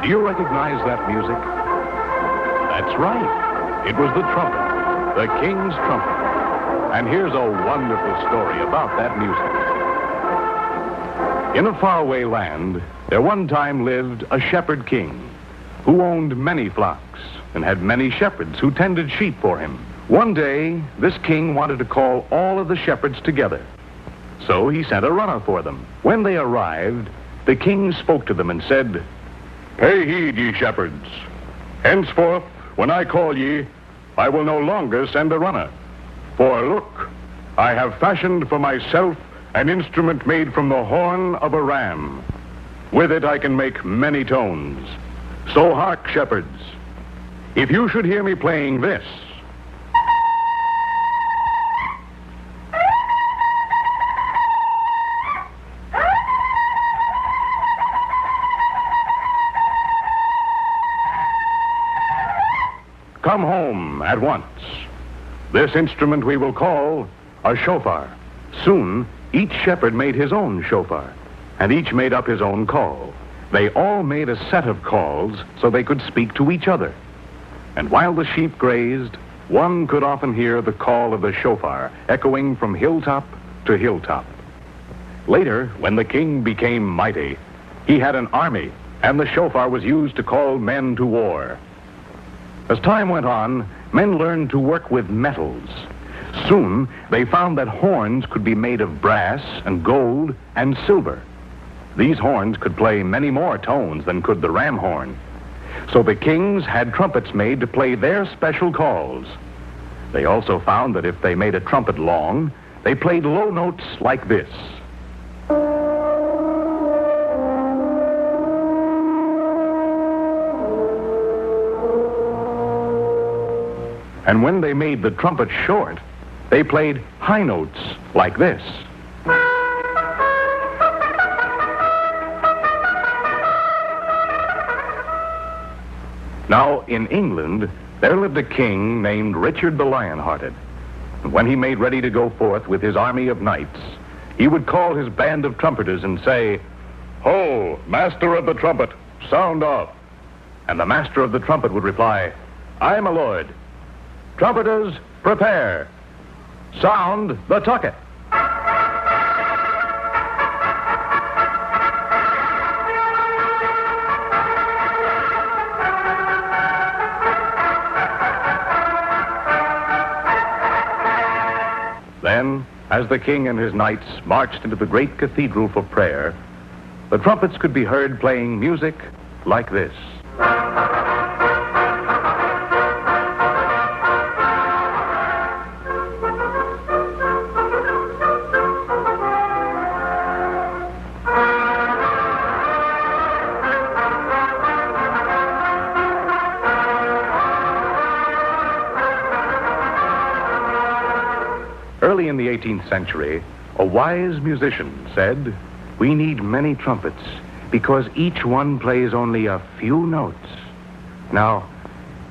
Do you recognize that music? That's right. It was the trumpet, the King's Trumpet. And here's a wonderful story about that music. In a faraway land, there one time lived a shepherd king who owned many flocks and had many shepherds who tended sheep for him. One day, this king wanted to call all of the shepherds together. So he sent a runner for them. When they arrived, the king spoke to them and said, "Pay heed, ye shepherds. Henceforth, when I call ye, I will no longer send a runner. For look, I have fashioned for myself an instrument made from the horn of a ram. With it I can make many tones. So hark, shepherds. If you should hear me playing this, come home at once. This instrument we will call a shofar." Soon, each shepherd made his own shofar, and each made up his own call. They all made a set of calls so they could speak to each other. And while the sheep grazed, one could often hear the call of the shofar echoing from hilltop to hilltop. Later, when the king became mighty, he had an army, and the shofar was used to call men to war. As time went on, men learned to work with metals. Soon, they found that horns could be made of brass and gold and silver. These horns could play many more tones than could the ram horn. So the kings had trumpets made to play their special calls. They also found that if they made a trumpet long, they played low notes like this. And when they made the trumpet short, they played high notes like this. Now, in England, there lived a king named Richard the Lion-Hearted. And when he made ready to go forth with his army of knights, he would call his band of trumpeters and say, "Ho, master of the trumpet, sound off." And the master of the trumpet would reply, "Aye, my lord. Trumpeters, prepare. Sound the tucket." Then, as the king and his knights marched into the great cathedral for prayer, the trumpets could be heard playing music like this. Early in the 18th century, a wise musician said, "We need many trumpets because each one plays only a few notes." Now,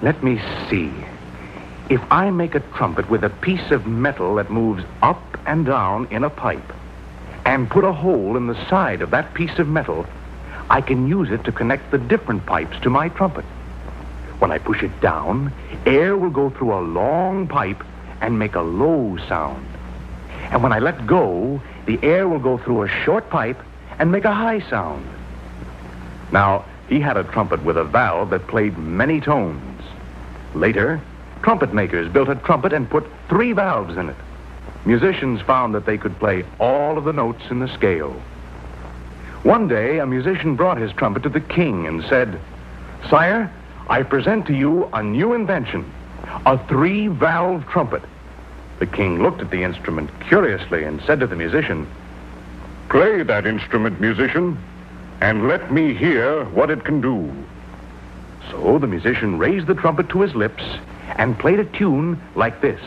let me see. If I make a trumpet with a piece of metal that moves up and down in a pipe and put a hole in the side of that piece of metal, I can use it to connect the different pipes to my trumpet. When I push it down, air will go through a long pipe and make a low sound. And when I let go, the air will go through a short pipe and make a high sound. Now, he had a trumpet with a valve that played many tones. Later, trumpet makers built a trumpet and put 3 valves in it. Musicians found that they could play all of the notes in the scale. One day, a musician brought his trumpet to the king and said, "Sire, I present to you a new invention, a 3-valve trumpet." The king looked at the instrument curiously and said to the musician, "Play that instrument, musician, and let me hear what it can do." So the musician raised the trumpet to his lips and played a tune like this.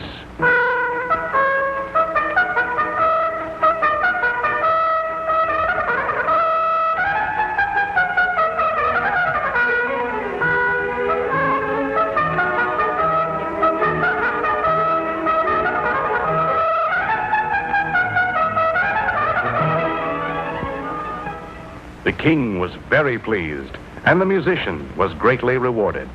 The king was very pleased, And the musician was greatly rewarded.